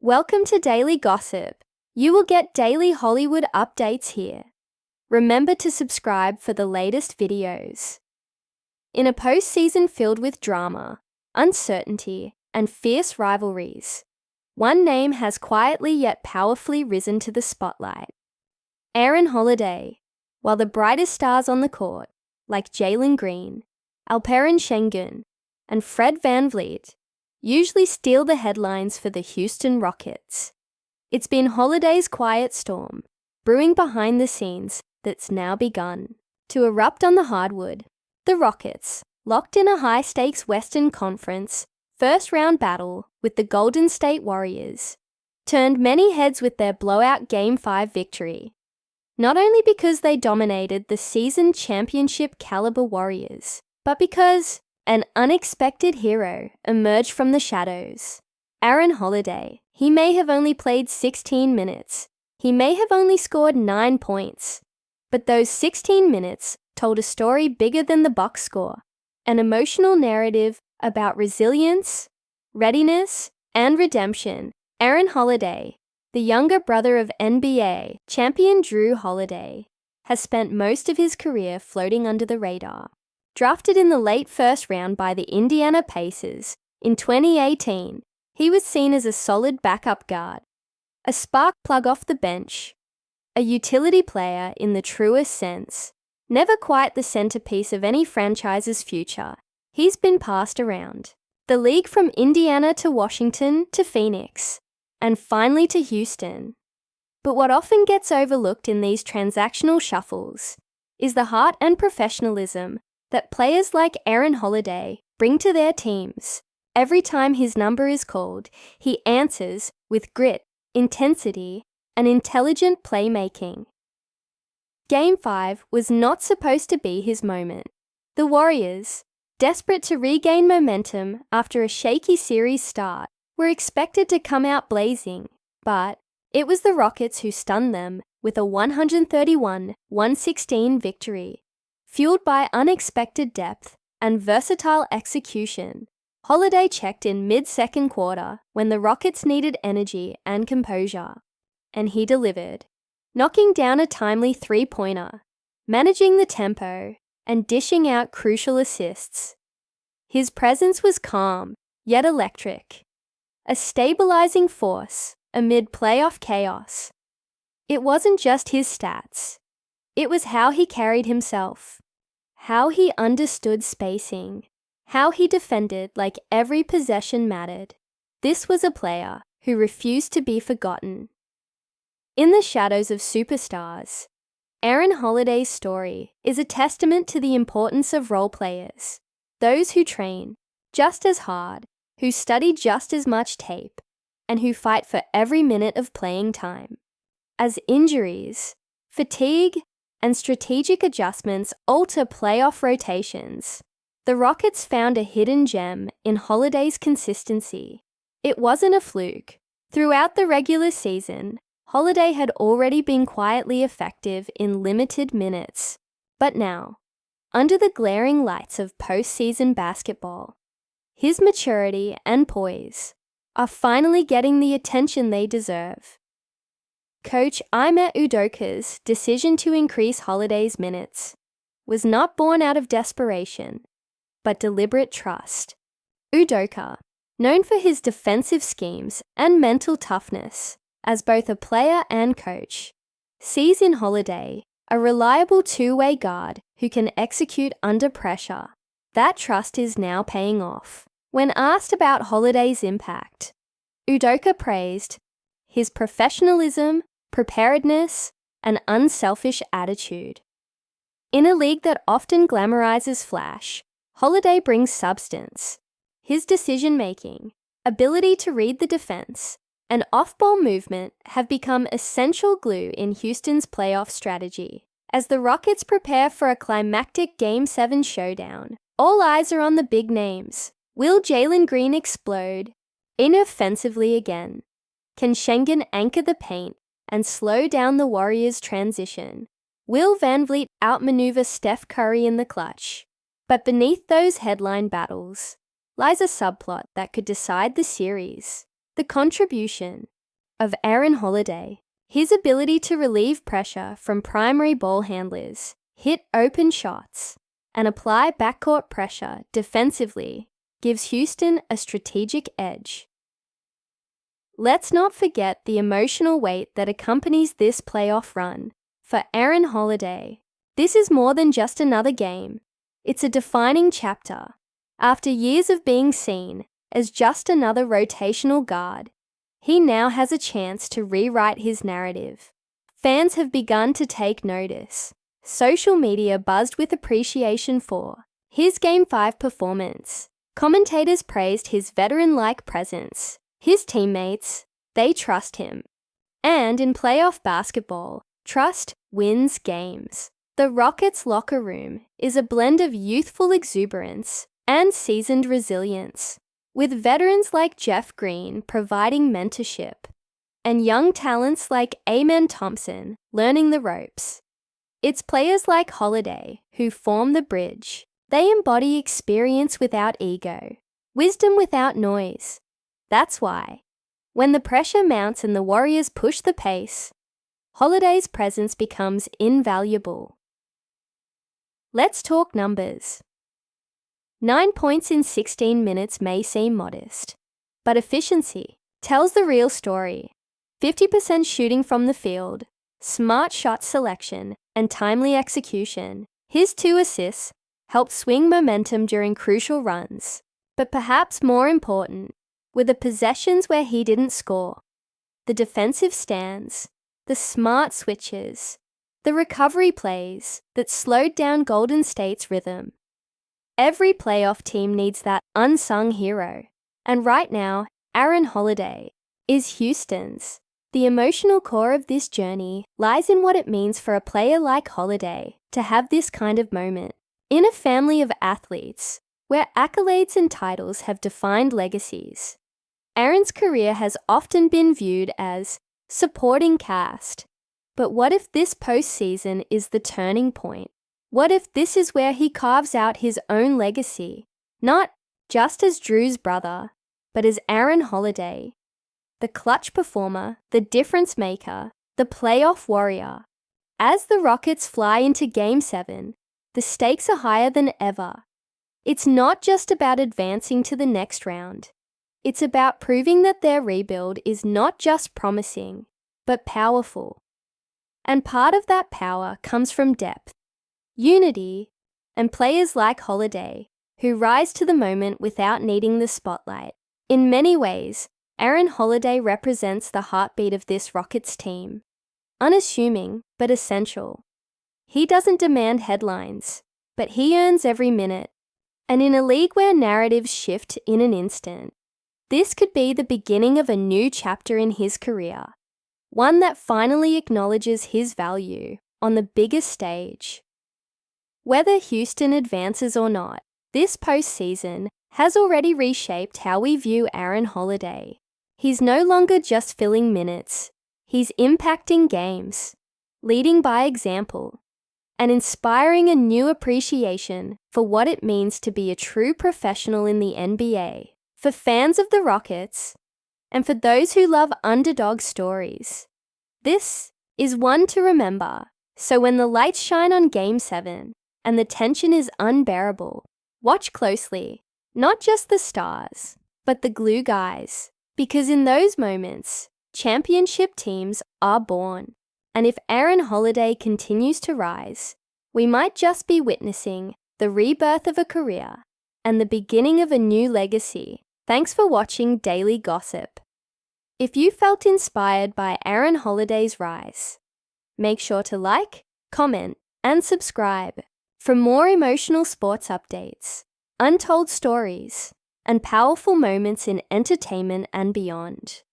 Welcome to Daily Gossip. You will get daily Hollywood updates here. Remember to subscribe for the latest videos. In a postseason filled with drama, uncertainty, and fierce rivalries, one name has quietly yet powerfully risen to the spotlight. Aaron Holiday. While the brightest stars on the court, like Jalen Green, Alperen Şengün, and Fred VanVleet, usually steal the headlines for the Houston Rockets, it's been Holiday's quiet storm, brewing behind the scenes, that's now begun to erupt on the hardwood. The Rockets, locked in a high-stakes Western Conference first-round battle with the Golden State Warriors, turned many heads with their blowout Game 5 victory. Not only because they dominated the season championship-caliber Warriors, but because an unexpected hero emerged from the shadows. Aaron Holiday. He may have only played 16 minutes. He may have only scored 9 points. But those 16 minutes told a story bigger than the box score, an emotional narrative about resilience, readiness, and redemption. Aaron Holiday, the younger brother of NBA champion Drew Holiday, has spent most of his career floating under the radar. Drafted in the late first round by the Indiana Pacers in 2018, he was seen as a solid backup guard, a spark plug off the bench, a utility player in the truest sense. Never quite the centerpiece of any franchise's future, he's been passed around the league from Indiana to Washington to Phoenix, and finally to Houston. But what often gets overlooked in these transactional shuffles is the heart and professionalism that players like Aaron Holiday bring to their teams. Every time his number is called, he answers with grit, intensity, and intelligent playmaking. Game 5 was not supposed to be his moment. The Warriors, desperate to regain momentum after a shaky series start, were expected to come out blazing, but it was the Rockets who stunned them with a 131-116 victory. Fueled by unexpected depth and versatile execution, Holiday checked in mid-second quarter when the Rockets needed energy and composure, and he delivered, knocking down a timely three-pointer, managing the tempo, and dishing out crucial assists. His presence was calm, yet electric, a stabilizing force amid playoff chaos. It wasn't just his stats. It was how he carried himself, how he understood spacing, how he defended like every possession mattered. This was a player who refused to be forgotten. In the shadows of superstars, Aaron Holiday's story is a testament to the importance of role players, those who train just as hard, who study just as much tape, and who fight for every minute of playing time. As injuries, fatigue, and strategic adjustments alter playoff rotations, the Rockets found a hidden gem in Holiday's consistency. It wasn't a fluke. Throughout the regular season, Holiday had already been quietly effective in limited minutes. But now, under the glaring lights of postseason basketball, his maturity and poise are finally getting the attention they deserve. Coach Ime Udoka's decision to increase Holiday's minutes was not born out of desperation, but deliberate trust. Udoka, known for his defensive schemes and mental toughness as both a player and coach, sees in Holiday a reliable two-way guard who can execute under pressure. That trust is now paying off. When asked about Holiday's impact, Udoka praised his professionalism, preparedness, and unselfish attitude. In a league that often glamorizes flash, Holiday brings substance. His decision-making, ability to read the defense, and off-ball movement have become essential glue in Houston's playoff strategy. As the Rockets prepare for a climactic Game 7 showdown, all eyes are on the big names. Will Jalen Green explode inoffensively again? Can Şengün anchor the paint and slow down the Warriors' transition? Will VanVleet outmaneuver Steph Curry in the clutch? But beneath those headline battles lies a subplot that could decide the series. The contribution, of Aaron Holiday. His ability to relieve pressure from primary ball handlers, hit open shots, and apply backcourt pressure defensively gives Houston a strategic edge. Let's not forget the emotional weight that accompanies this playoff run. For Aaron Holiday, this is more than just another game. It's a defining chapter. After years of being seen as just another rotational guard, he now has a chance to rewrite his narrative. Fans have begun to take notice. Social media buzzed with appreciation for his Game 5 performance. Commentators praised his veteran-like presence. His teammates, they trust him. And in playoff basketball, trust wins games. The Rockets' locker room is a blend of youthful exuberance and seasoned resilience, with veterans like Jeff Green providing mentorship and young talents like Amen Thompson learning the ropes. It's players like Holiday who form the bridge. They embody experience without ego, wisdom without noise. That's why, when the pressure mounts and the Warriors push the pace, Holiday's presence becomes invaluable. Let's talk numbers. 9 points in 16 minutes may seem modest, but efficiency tells the real story. 50% shooting from the field, smart shot selection, and timely execution. His 2 assists helped swing momentum during crucial runs, but perhaps more important were the possessions where he didn't score. The defensive stands, the smart switches, the recovery plays that slowed down Golden State's rhythm. Every playoff team needs that unsung hero, and right now, Aaron Holiday is Houston's. The emotional core of this journey lies in what it means for a player like Holiday to have this kind of moment. In a family of athletes, where accolades and titles have defined legacies, Aaron's career has often been viewed as supporting cast. But what if this postseason is the turning point? What if this is where he carves out his own legacy, not just as Drew's brother, but as Aaron Holiday, the clutch performer, the difference maker, the playoff warrior? As the Rockets fly into Game 7, the stakes are higher than ever. It's not just about advancing to the next round. It's about proving that their rebuild is not just promising, but powerful. And part of that power comes from depth, unity, and players like Holiday, who rise to the moment without needing the spotlight. In many ways, Aaron Holiday represents the heartbeat of this Rockets team. Unassuming, but essential. He doesn't demand headlines, but he earns every minute. And in a league where narratives shift in an instant, this could be the beginning of a new chapter in his career, one that finally acknowledges his value on the biggest stage. Whether Houston advances or not, this postseason has already reshaped how we view Aaron Holiday. He's no longer just filling minutes. He's impacting games, leading by example, and inspiring a new appreciation for what it means to be a true professional in the NBA. For fans of the Rockets, and for those who love underdog stories, this is one to remember. So when the lights shine on Game 7 and the tension is unbearable, watch closely, not just the stars, but the glue guys, because in those moments, championship teams are born. And if Aaron Holiday continues to rise, we might just be witnessing the rebirth of a career and the beginning of a new legacy. Thanks for watching Daily Gossip. If you felt inspired by Aaron Holiday's rise, make sure to like, comment, and subscribe for more emotional sports updates, untold stories, and powerful moments in entertainment and beyond.